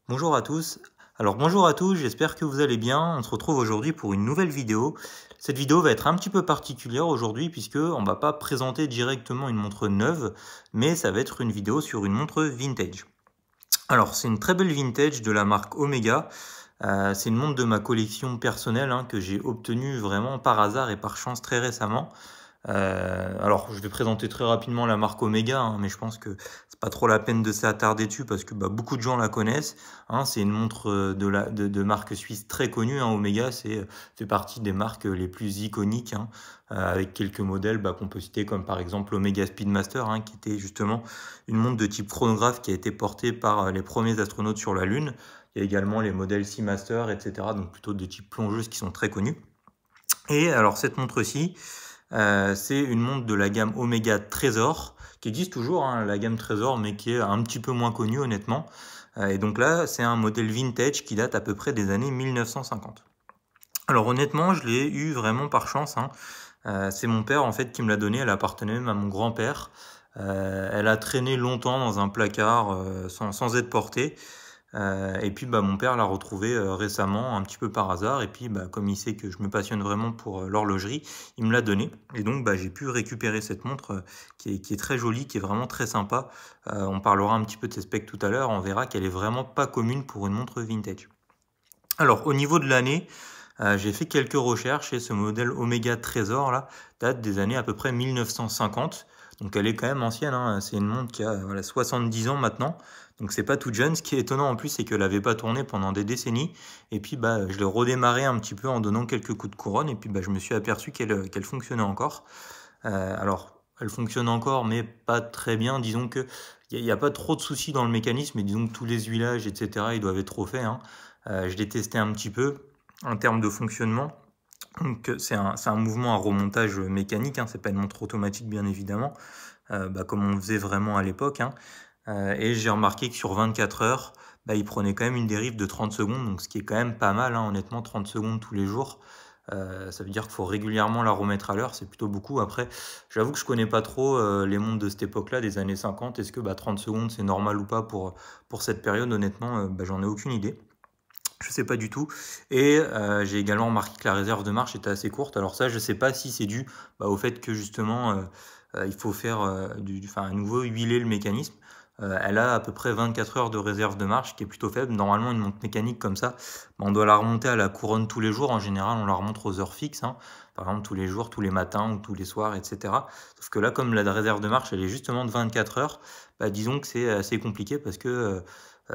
Bonjour à tous. Alors bonjour à tous, j'espère que vous allez bien. On se retrouve aujourd'hui pour une nouvelle vidéo. Cette vidéo va être un petit peu particulière aujourd'hui puisque on va pas présenter directement une montre neuve, mais ça va être une vidéo sur une montre vintage. Alors c'est une très belle vintage de la marque Omega. C'est une montre de ma collection personnelle que j'ai obtenue vraiment par hasard et par chance très récemment. Alors, je vais présenter très rapidement la marque Omega, mais je pense que c'est pas trop la peine de s'attarder dessus parce que beaucoup de gens la connaissent. C'est une montre de marque suisse très connue. Omega, fait partie des marques les plus iconiques, avec quelques modèles qu'on peut citer comme par exemple l'Omega Speedmaster, qui était justement une montre de type chronographe qui a été portée par les premiers astronautes sur la Lune. Il y a également les modèles Seamaster, etc. Donc plutôt de type plongeuse qui sont très connus. Et alors cette montre-ci, c'est une montre de la gamme Omega Trésor, qui existe toujours, la gamme Trésor, mais qui est un petit peu moins connue honnêtement. Et donc là, c'est un modèle vintage qui date à peu près des années 1950. Alors honnêtement, je l'ai eu vraiment par chance. C'est mon père en fait qui me l'a donnée, elle appartenait même à mon grand-père. Elle a traîné longtemps dans un placard sans être portée. Et puis mon père l'a retrouvée récemment, un petit peu par hasard. Et puis comme il sait que je me passionne vraiment pour l'horlogerie, il me l'a donnée. Et donc j'ai pu récupérer cette montre qui est très jolie, qui est vraiment très sympa. On parlera un petit peu de ses specs tout à l'heure. On verra qu'elle est vraiment pas commune pour une montre vintage. Alors au niveau de l'année, j'ai fait quelques recherches et ce modèle Omega Trésor là date des années à peu près 1950. Donc elle est quand même ancienne, c'est une montre qui a 70 ans maintenant. Donc c'est pas tout jeune. Ce qui est étonnant en plus, c'est qu'elle n'avait pas tourné pendant des décennies. Et puis je l'ai redémarré un petit peu en donnant quelques coups de couronne. Et puis je me suis aperçu qu'elle fonctionnait encore. Alors elle fonctionne encore, mais pas très bien. Disons que il n'y a pas trop de soucis dans le mécanisme. Et disons que tous les huilages, etc., ils doivent être refaits. Je l'ai testé un petit peu en termes de fonctionnement. Donc c'est un mouvement à remontage mécanique, c'est pas une montre automatique bien évidemment, comme on faisait vraiment à l'époque. Et j'ai remarqué que sur 24 heures, il prenait quand même une dérive de 30 secondes, donc ce qui est quand même pas mal, honnêtement, 30 secondes tous les jours. Ça veut dire qu'il faut régulièrement la remettre à l'heure, c'est plutôt beaucoup. Après, j'avoue que je connais pas trop les montres de cette époque-là, des années 50. Est-ce que 30 secondes c'est normal ou pas pour cette période? Honnêtement, j'en ai aucune idée. Je sais pas du tout. Et j'ai également remarqué que la réserve de marche était assez courte. Alors ça, je sais pas si c'est dû au fait que justement il faut faire à nouveau huiler le mécanisme. Elle a à peu près 24 heures de réserve de marche, qui est plutôt faible. Normalement, une montre mécanique comme ça, on doit la remonter à la couronne tous les jours. En général, on la remonte aux heures fixes, par exemple tous les jours, tous les matins ou tous les soirs, etc. Sauf que là, comme la réserve de marche, elle est justement de 24 heures, disons que c'est assez compliqué parce que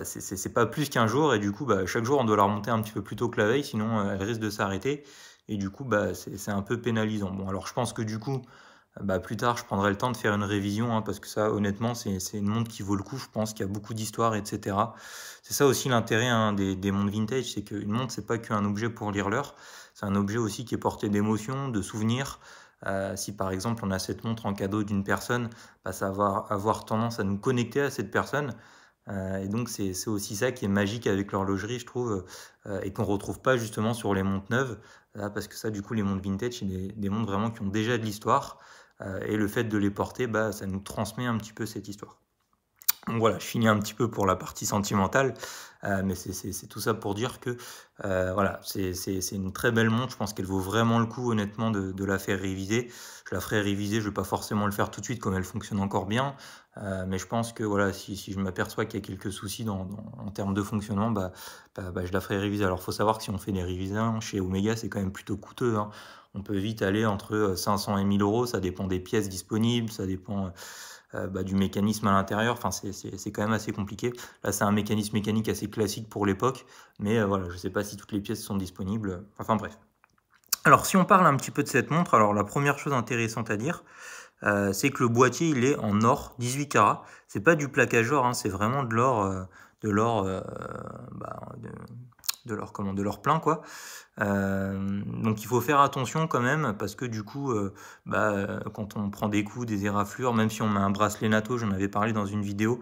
c'est pas plus qu'un jour et du coup chaque jour on doit la remonter un petit peu plus tôt que la veille, sinon elle risque de s'arrêter et du coup c'est un peu pénalisant. Bon, alors je pense que du coup plus tard je prendrai le temps de faire une révision, parce que ça honnêtement c'est une montre qui vaut le coup. Je pense qu'il y a beaucoup d'histoire, etc. C'est ça aussi l'intérêt des montres vintage, c'est qu'une montre c'est pas qu'un objet pour lire l'heure, c'est un objet aussi qui est porté d'émotions, de souvenirs. Si par exemple on a cette montre en cadeau d'une personne, ça va avoir tendance à nous connecter à cette personne. Et donc c'est aussi ça qui est magique avec l'horlogerie, je trouve, et qu'on retrouve pas justement sur les montres neuves, parce que ça, du coup, les montres vintage, c'est des montres vraiment qui ont déjà de l'histoire, et le fait de les porter, ça nous transmet un petit peu cette histoire. Donc voilà, je finis un petit peu pour la partie sentimentale, mais c'est tout ça pour dire que voilà, c'est une très belle montre. Je pense qu'elle vaut vraiment le coup, honnêtement, de la faire réviser. Je la ferai réviser, je ne vais pas forcément le faire tout de suite comme elle fonctionne encore bien, mais je pense que voilà, si je m'aperçois qu'il y a quelques soucis en termes de fonctionnement, je la ferai réviser. Alors il faut savoir que si on fait des révisions chez Omega, c'est quand même plutôt coûteux. On peut vite aller entre 500 et 1000 euros, ça dépend des pièces disponibles, ça dépend du mécanisme à l'intérieur. Enfin, c'est quand même assez compliqué. Là, c'est un mécanisme mécanique assez classique pour l'époque, mais voilà, je sais pas si toutes les pièces sont disponibles. Enfin bref. Alors, si on parle un petit peu de cette montre, alors la première chose intéressante à dire, c'est que le boîtier il est en or 18 carats. C'est pas du plaquage or, c'est vraiment de l'or, de l'or, de l'or plein quoi. Donc il faut faire attention quand même parce que du coup, quand on prend des coups, des éraflures, même si on met un bracelet NATO, j'en avais parlé dans une vidéo,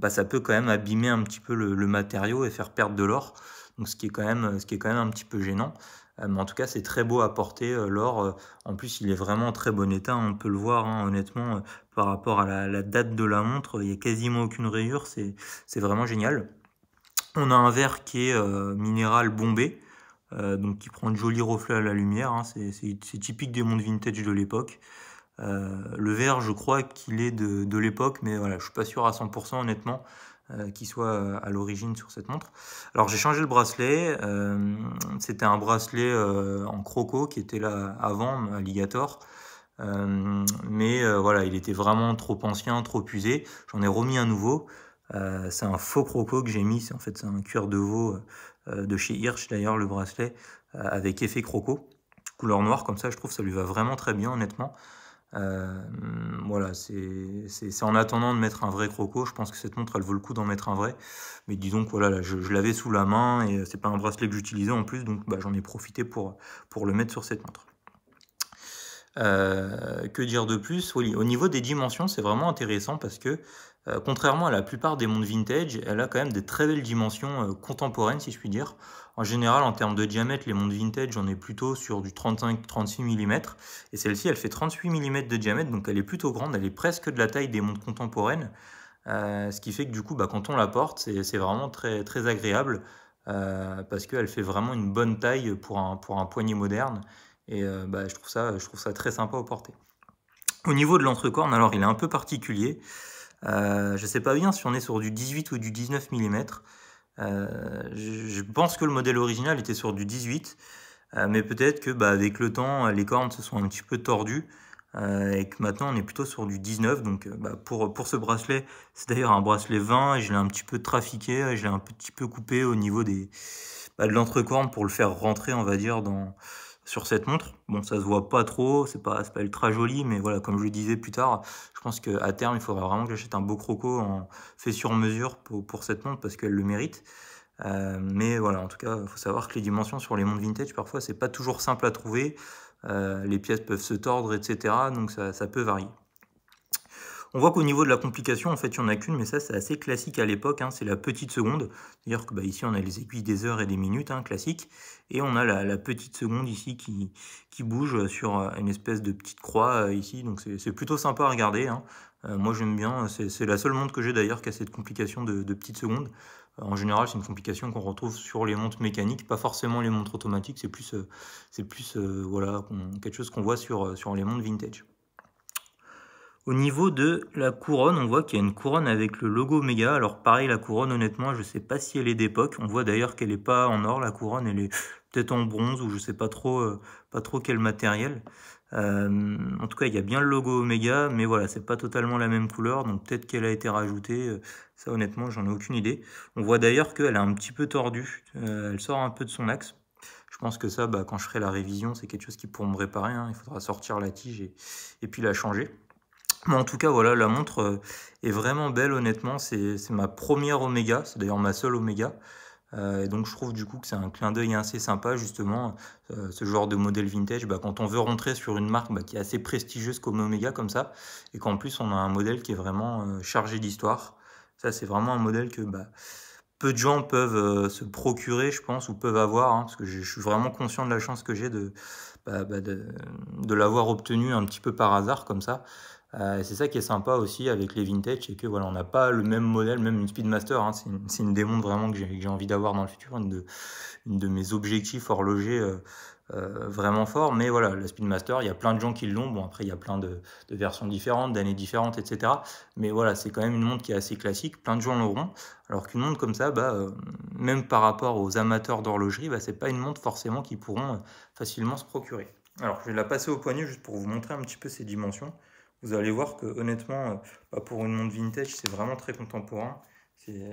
ça peut quand même abîmer un petit peu le matériau et faire perdre de l'or. Donc ce qui est quand même un petit peu gênant. Mais en tout cas, c'est très beau à porter l'or. En plus, il est vraiment en très bon état. On peut le voir, honnêtement, par rapport à la date de la montre, il n'y a quasiment aucune rayure. C'est vraiment génial. On a un verre qui est minéral bombé, donc qui prend de jolis reflets à la lumière, hein. C'est typique des montres vintage de l'époque. Le verre, je crois qu'il est de l'époque, mais voilà, je suis pas sûr à 100% honnêtement qu'il soit à l'origine sur cette montre. Alors j'ai changé le bracelet, c'était un bracelet en croco qui était là avant, alligator. Mais voilà, il était vraiment trop ancien, trop usé. J'en ai remis un nouveau. C'est un faux croco que j'ai mis. En fait, c'est un cuir de veau de chez Hirsch d'ailleurs, le bracelet, avec effet croco. Couleur noire, comme ça, je trouve que ça lui va vraiment très bien, honnêtement. Voilà, c'est en attendant de mettre un vrai croco. Je pense que cette montre, elle vaut le coup d'en mettre un vrai. Mais disons que voilà, là, je l'avais sous la main et c'est pas un bracelet que j'utilisais en plus, donc bah, j'en ai profité pour le mettre sur cette montre. Que dire de plus? Oui, au niveau des dimensions, c'est vraiment intéressant parce que, contrairement à la plupart des montres vintage, elle a quand même des très belles dimensions contemporaines, si je puis dire. En général, en termes de diamètre, les montres vintage, on est plutôt sur du 35-36 mm. Et celle-ci, elle fait 38 mm de diamètre, donc elle est plutôt grande, elle est presque de la taille des montres contemporaines. Ce qui fait que du coup, bah, quand on la porte, c'est vraiment très, très agréable parce qu'elle fait vraiment une bonne taille pour un poignet moderne. Et bah, je trouve ça très sympa au porter. Au niveau de l'entrecorne, alors il est un peu particulier. Je sais pas bien si on est sur du 18 ou du 19 mm. Je pense que le modèle original était sur du 18, mais peut-être que bah, avec le temps, les cornes se sont un petit peu tordues et que maintenant on est plutôt sur du 19. Donc bah, pour ce bracelet, c'est d'ailleurs un bracelet 20 et je l'ai un petit peu trafiqué, je l'ai un petit peu coupé au niveau de l'entrecorne pour le faire rentrer, on va dire, sur cette montre. Bon, ça se voit pas trop, c'est pas ultra joli, mais voilà, comme je le disais plus tard, je pense qu'à terme, il faudra vraiment que j'achète un beau croco fait sur mesure pour cette montre parce qu'elle le mérite. Mais voilà, en tout cas, il faut savoir que les dimensions sur les montres vintage, parfois, c'est pas toujours simple à trouver. Les pièces peuvent se tordre, etc. Donc ça peut varier. On voit qu'au niveau de la complication, en fait, il n'y en a qu'une, mais ça, c'est assez classique à l'époque, hein, c'est la petite seconde. C'est-à-dire que bah, ici, on a les aiguilles des heures et des minutes, hein, classique, et on a la petite seconde ici qui bouge sur une espèce de petite croix ici, donc c'est plutôt sympa à regarder, hein. Moi, j'aime bien, c'est la seule montre que j'ai d'ailleurs qui a cette complication de petite seconde. En général, c'est une complication qu'on retrouve sur les montres mécaniques, pas forcément les montres automatiques, c'est plus voilà, quelque chose qu'on voit sur les montres vintage. Au niveau de la couronne, on voit qu'il y a une couronne avec le logo Omega. Alors pareil, la couronne, honnêtement, je ne sais pas si elle est d'époque. On voit d'ailleurs qu'elle n'est pas en or, la couronne, elle est peut-être en bronze ou je ne sais pas trop quel matériel. En tout cas, il y a bien le logo Omega, mais voilà, c'est pas totalement la même couleur, donc peut-être qu'elle a été rajoutée. Ça, honnêtement, j'en ai aucune idée. On voit d'ailleurs qu'elle est un petit peu tordue. Elle sort un peu de son axe. Je pense que ça, bah, quand je ferai la révision, c'est quelque chose qui pourra me réparer, hein. Il faudra sortir la tige et puis la changer. Mais en tout cas, voilà, la montre est vraiment belle, honnêtement. C'est ma première Omega, c'est d'ailleurs ma seule Omega. Et donc, je trouve du coup que c'est un clin d'œil assez sympa, justement, ce genre de modèle vintage. Bah, quand on veut rentrer sur une marque bah, qui est assez prestigieuse comme Omega, comme ça, et qu'en plus, on a un modèle qui est vraiment chargé d'histoire. Ça, c'est vraiment un modèle que bah, peu de gens peuvent se procurer, je pense, ou peuvent avoir, hein, parce que je suis vraiment conscient de la chance que j'ai de l'avoir obtenu un petit peu par hasard, comme ça. C'est ça qui est sympa aussi avec les vintage, c'est que voilà, on n'a pas le même modèle, même une Speedmaster, hein, c'est une des montres vraiment que j'ai envie d'avoir dans le futur, une de mes objectifs horlogers vraiment forts. Mais voilà, la Speedmaster, il y a plein de gens qui l'ont. Bon, après, il y a plein de versions différentes, d'années différentes, etc. Mais voilà, c'est quand même une montre qui est assez classique, plein de gens l'auront. Alors qu'une montre comme ça, bah, même par rapport aux amateurs d'horlogerie, bah, c'est pas une montre forcément qu'ils pourront facilement se procurer. Alors, je vais la passer au poignet juste pour vous montrer un petit peu ses dimensions. Vous allez voir que honnêtement, pour une montre vintage, c'est vraiment très contemporain.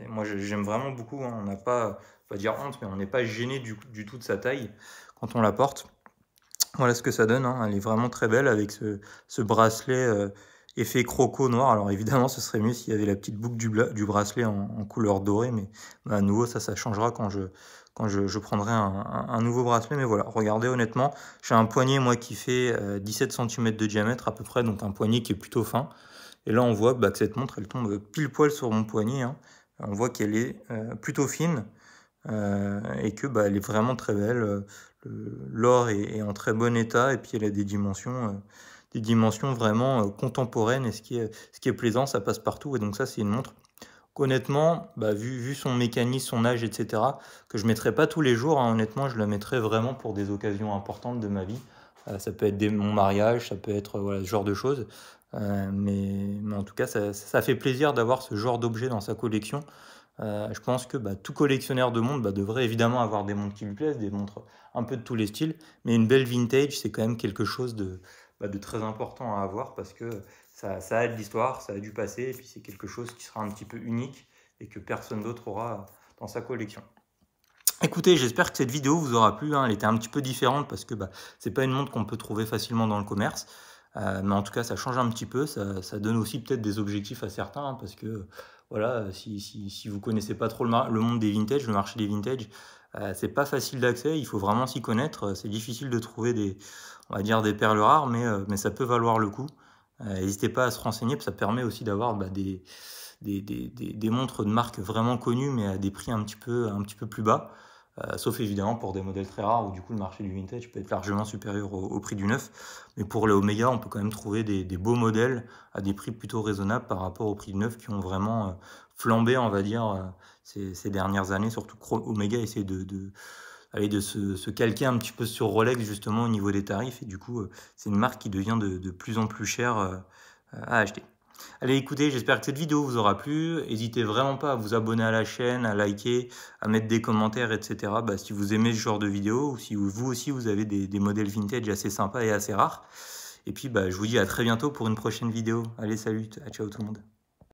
Moi, j'aime vraiment beaucoup, hein. On n'a pas dire honte, mais on n'est pas gêné du tout de sa taille quand on la porte. Voilà ce que ça donne, hein. Elle est vraiment très belle avec ce bracelet effet croco noir. Alors évidemment, ce serait mieux s'il y avait la petite boucle du bracelet en couleur dorée, mais à nouveau, ça changera quand je prendrai un nouveau bracelet. Mais voilà, regardez, honnêtement, j'ai un poignet, moi, qui fait 17 cm de diamètre à peu près, donc un poignet qui est plutôt fin. Et là, on voit que cette montre, elle tombe pile poil sur mon poignet, hein. On voit qu'elle est plutôt fine et que elle est vraiment très belle. L'or est en très bon état et puis elle a des dimensions vraiment contemporaines. Et ce qui est plaisant, ça passe partout. Et donc ça, c'est une montre Honnêtement, vu son mécanisme, son âge, etc., que je ne mettrai pas tous les jours, hein, honnêtement, je la mettrai vraiment pour des occasions importantes de ma vie. Ça peut être mon mariage, ça peut être voilà, ce genre de choses. Mais en tout cas, ça fait plaisir d'avoir ce genre d'objet dans sa collection. Je pense que tout collectionneur de montres devrait évidemment avoir des montres qui lui plaisent, des montres un peu de tous les styles, mais une belle vintage, c'est quand même quelque chose de très important à avoir parce que ça a de l'histoire, ça a du passé, et puis c'est quelque chose qui sera un petit peu unique et que personne d'autre aura dans sa collection. Écoutez, j'espère que cette vidéo vous aura plu, hein. Elle était un petit peu différente parce que c'est pas une montre qu'on peut trouver facilement dans le commerce. Mais en tout cas, ça change un petit peu, ça donne aussi peut-être des objectifs à certains, hein, parce que voilà, si vous connaissez pas trop le monde des vintage, le marché des vintage, c'est pas facile d'accès, il faut vraiment s'y connaître. C'est difficile de trouver on va dire des perles rares, mais ça peut valoir le coup. N'hésitez pas à se renseigner, ça permet aussi d'avoir des montres de marque vraiment connues, mais à des prix un petit peu plus bas. Sauf évidemment pour des modèles très rares où du coup le marché du vintage peut être largement supérieur au prix du neuf. Mais pour les Omega, on peut quand même trouver des beaux modèles à des prix plutôt raisonnables par rapport au prix du neuf qui ont vraiment flambé, on va dire, ces dernières années. Surtout que Omega essaie de se calquer un petit peu sur Rolex justement au niveau des tarifs. Et du coup, c'est une marque qui devient de plus en plus chère à acheter. Allez, écoutez, j'espère que cette vidéo vous aura plu. N'hésitez vraiment pas à vous abonner à la chaîne, à liker, à mettre des commentaires, etc. Si vous aimez ce genre de vidéo ou si vous aussi vous avez des modèles vintage assez sympas et assez rares. Et puis, je vous dis à très bientôt pour une prochaine vidéo. Allez, salut, ciao tout le monde.